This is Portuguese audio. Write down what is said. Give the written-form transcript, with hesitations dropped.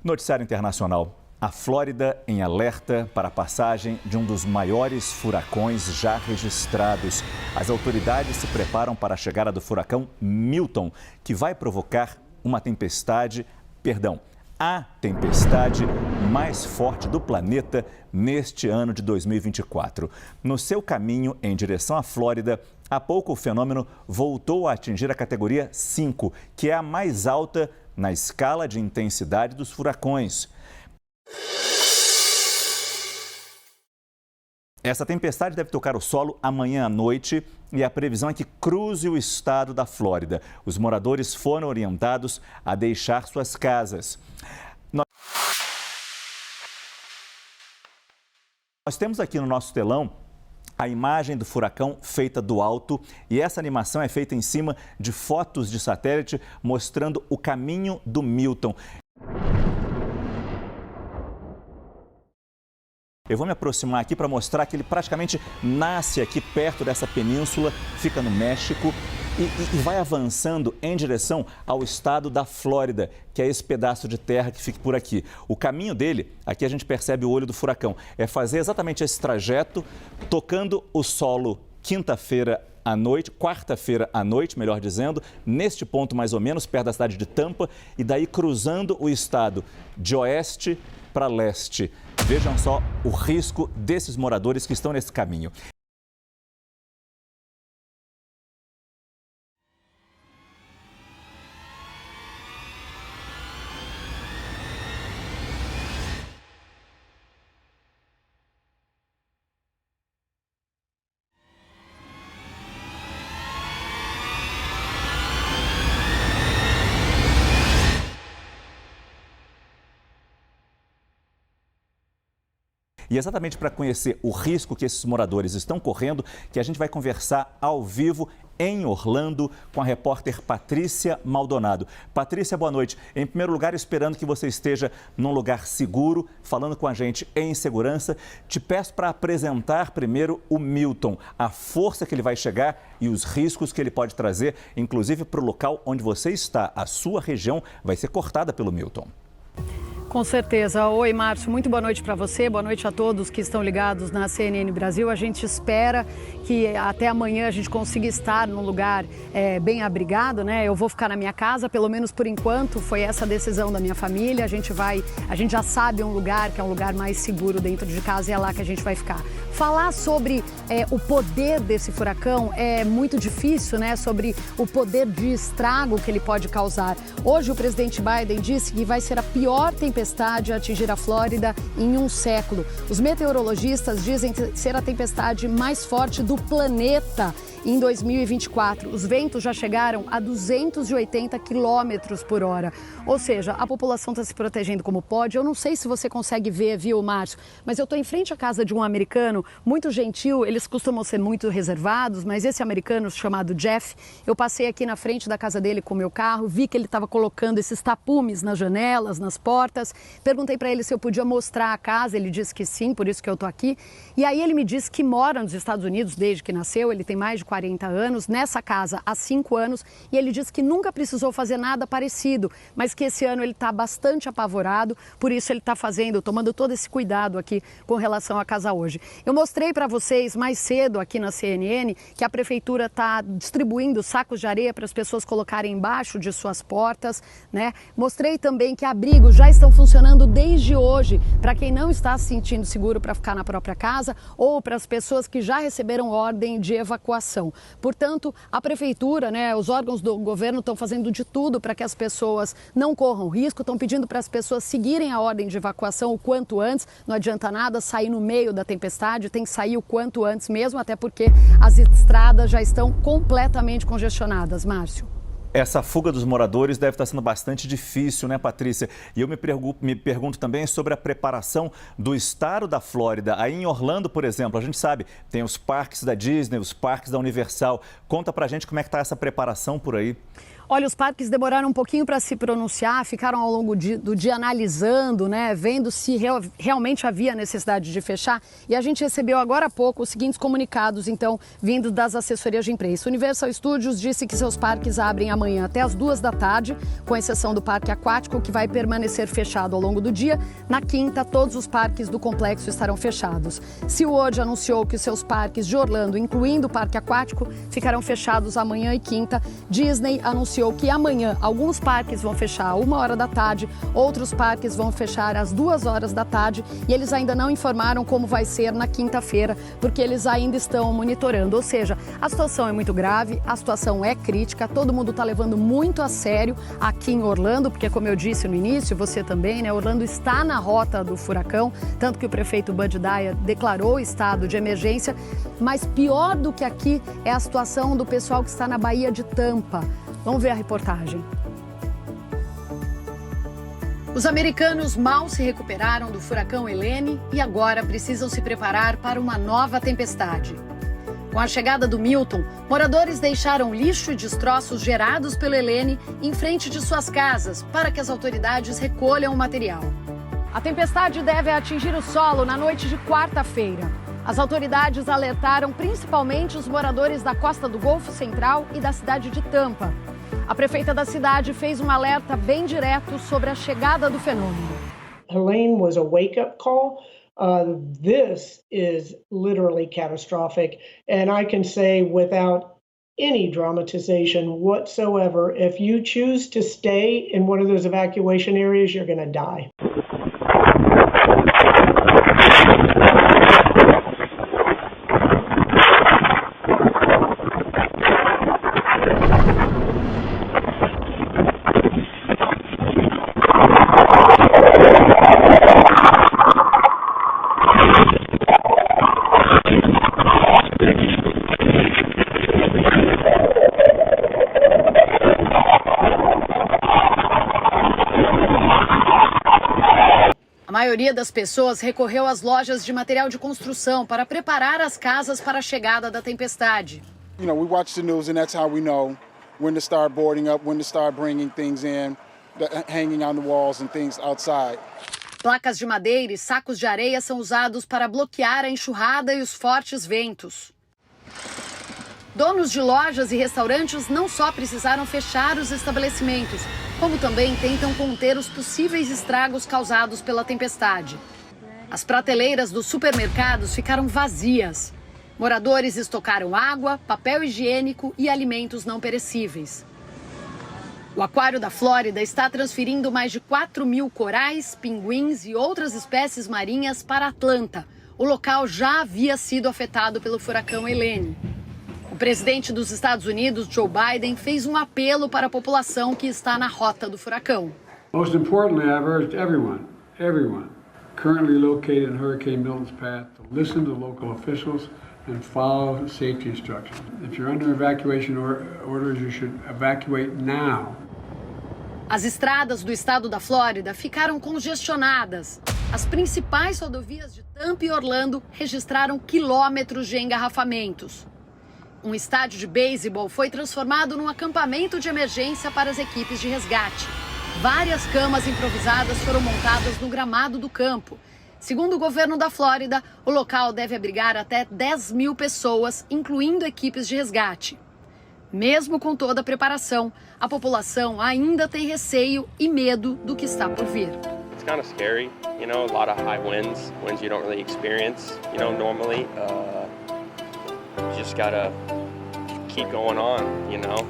Noticiário internacional. A Flórida em alerta para a passagem de um dos maiores furacões já registrados. As autoridades se preparam para a chegada do furacão Milton, que vai provocar a tempestade mais forte do planeta neste ano de 2024. No seu caminho em direção à Flórida, há pouco o fenômeno voltou a atingir a categoria 5, que é a mais alta na escala de intensidade dos furacões. Essa tempestade deve tocar o solo amanhã à noite e a previsão é que cruze o estado da Flórida. Os moradores foram orientados a deixar suas casas. Nós temos aqui no nosso telão a imagem do furacão feita do alto e essa animação é feita em cima de fotos de satélite mostrando o caminho do Milton. Eu vou me aproximar aqui para mostrar que ele praticamente nasce aqui perto dessa península, fica no México e vai avançando em direção ao estado da Flórida, que é esse pedaço de terra que fica por aqui. O caminho dele, aqui a gente percebe o olho do furacão, é fazer exatamente esse trajeto, tocando o solo quarta-feira à noite, melhor dizendo, neste ponto mais ou menos, perto da cidade de Tampa, e daí cruzando o estado de oeste para leste. Vejam só o risco desses moradores que estão nesse caminho. E exatamente para conhecer o risco que esses moradores estão correndo, que a gente vai conversar ao vivo em Orlando com a repórter Patrícia Maldonado. Patrícia, boa noite. Em primeiro lugar, esperando que você esteja num lugar seguro, falando com a gente em segurança, te peço para apresentar primeiro o Milton, a força que ele vai chegar e os riscos que ele pode trazer, inclusive para o local onde você está. A sua região vai ser cortada pelo Milton. Com certeza. Oi, Márcio, muito boa noite para você, boa noite a todos que estão ligados na CNN Brasil. A gente espera que até amanhã a gente consiga estar num lugar bem abrigado, né? Eu vou ficar na minha casa, pelo menos por enquanto, foi essa a decisão da minha família. A gente já sabe um lugar que é um lugar mais seguro dentro de casa e é lá que a gente vai ficar. Falar sobre o poder desse furacão é muito difícil, né? Sobre o poder de estrago que ele pode causar. Hoje o presidente Biden disse que vai ser a pior tempestade a atingir a Flórida em um século. Os meteorologistas dizem ser a tempestade mais forte do planeta em 2024. Os ventos já chegaram a 280 quilômetros por hora. Ou seja, a população está se protegendo como pode. Eu não sei se você consegue ver, viu, Márcio? Mas eu estou em frente à casa de um americano muito gentil. Eles costumam ser muito reservados, mas esse americano chamado Jeff, eu passei aqui na frente da casa dele com o meu carro, vi que ele estava colocando esses tapumes nas janelas, nas portas. Perguntei para ele se eu podia mostrar a casa. Ele disse que sim, por isso que eu estou aqui. E aí ele me disse que mora nos Estados Unidos desde que nasceu. Ele tem mais de 40 anos, nessa casa há 5 anos, e ele disse que nunca precisou fazer nada parecido, mas que esse ano ele está bastante apavorado, por isso ele está tomando todo esse cuidado aqui com relação à casa hoje. Eu mostrei para vocês mais cedo aqui na CNN que a prefeitura está distribuindo sacos de areia para as pessoas colocarem embaixo de suas portas, né? Mostrei também que abrigos já estão funcionando desde hoje para quem não está se sentindo seguro para ficar na própria casa ou para as pessoas que já receberam ordem de evacuação. Portanto, a prefeitura, né, os órgãos do governo estão fazendo de tudo para que as pessoas não corram risco, estão pedindo para as pessoas seguirem a ordem de evacuação o quanto antes. Não adianta nada sair no meio da tempestade, tem que sair o quanto antes mesmo, até porque as estradas já estão completamente congestionadas, Márcio. Essa fuga dos moradores deve estar sendo bastante difícil, né, Patrícia? E eu me pergunto também sobre a preparação do estado da Flórida. Aí em Orlando, por exemplo, a gente sabe, tem os parques da Disney, os parques da Universal. Conta pra gente como é que está essa preparação por aí. Olha, os parques demoraram um pouquinho para se pronunciar, ficaram ao longo do dia analisando, né, vendo se realmente havia necessidade de fechar. E a gente recebeu agora há pouco os seguintes comunicados, então, vindo das assessorias de imprensa. Universal Studios disse que seus parques abrem amanhã até as 2 da tarde, com exceção do parque aquático, que vai permanecer fechado ao longo do dia. Na quinta, todos os parques do complexo estarão fechados. SeaWorld anunciou que os seus parques de Orlando, incluindo o parque aquático, ficarão fechados amanhã e quinta. Disney anunciou que amanhã alguns parques vão fechar às 1 da tarde, outros parques vão fechar às 2 da tarde e eles ainda não informaram como vai ser na quinta-feira, porque eles ainda estão monitorando. Ou seja, a situação é muito grave, a situação é crítica, todo mundo está levando muito a sério aqui em Orlando, porque como eu disse no início, você também, né, Orlando está na rota do furacão, tanto que o prefeito Bud Dyer declarou estado de emergência, mas pior do que aqui é a situação do pessoal que está na Baía de Tampa. Vamos ver a reportagem. Os americanos mal se recuperaram do furacão Helene e agora precisam se preparar para uma nova tempestade. Com a chegada do Milton, moradores deixaram lixo e destroços gerados pelo Helene em frente de suas casas para que as autoridades recolham o material. A tempestade deve atingir o solo na noite de quarta-feira. As autoridades alertaram principalmente os moradores da costa do Golfo Central e da cidade de Tampa. A prefeita da cidade fez um alerta bem direto sobre a chegada do fenômeno. Helene was a wake-up call. This is literally catastrophic, and I can say without any dramatization whatsoever, if you choose to stay in one of those evacuation areas, you're going to die. A maioria das pessoas recorreu às lojas de material de construção para preparar as casas para a chegada da tempestade. You know, we watch the news and that's how we know when to start boarding up, when to start bringing things in, hanging on the walls and things outside. Placas de madeira e sacos de areia são usados para bloquear a enxurrada e os fortes ventos. Donos de lojas e restaurantes não só precisaram fechar os estabelecimentos, como também tentam conter os possíveis estragos causados pela tempestade. As prateleiras dos supermercados ficaram vazias. Moradores estocaram água, papel higiênico e alimentos não perecíveis. O Aquário da Flórida está transferindo mais de 4.000 corais, pinguins e outras espécies marinhas para Atlanta. O local já havia sido afetado pelo furacão Helene. O presidente dos Estados Unidos, Joe Biden, fez um apelo para a população que está na rota do furacão. Most importantly, I've urged everyone currently located in Hurricane Milton's path to listen to local officials and follow safety instructions. If you're under evacuation orders, you should evacuate now. As estradas do estado da Flórida ficaram congestionadas. As principais rodovias de Tampa e Orlando registraram quilômetros de engarrafamentos. Um estádio de beisebol foi transformado num acampamento de emergência para as equipes de resgate. Várias camas improvisadas foram montadas no gramado do campo. Segundo o governo da Flórida, o local deve abrigar até 10.000 pessoas, incluindo equipes de resgate. Mesmo com toda a preparação, a população ainda tem receio e medo do que está por vir. It's kind of scary, you know, a lot of high winds you don't really experience, you know, normally. You just gotta keep going on, you know.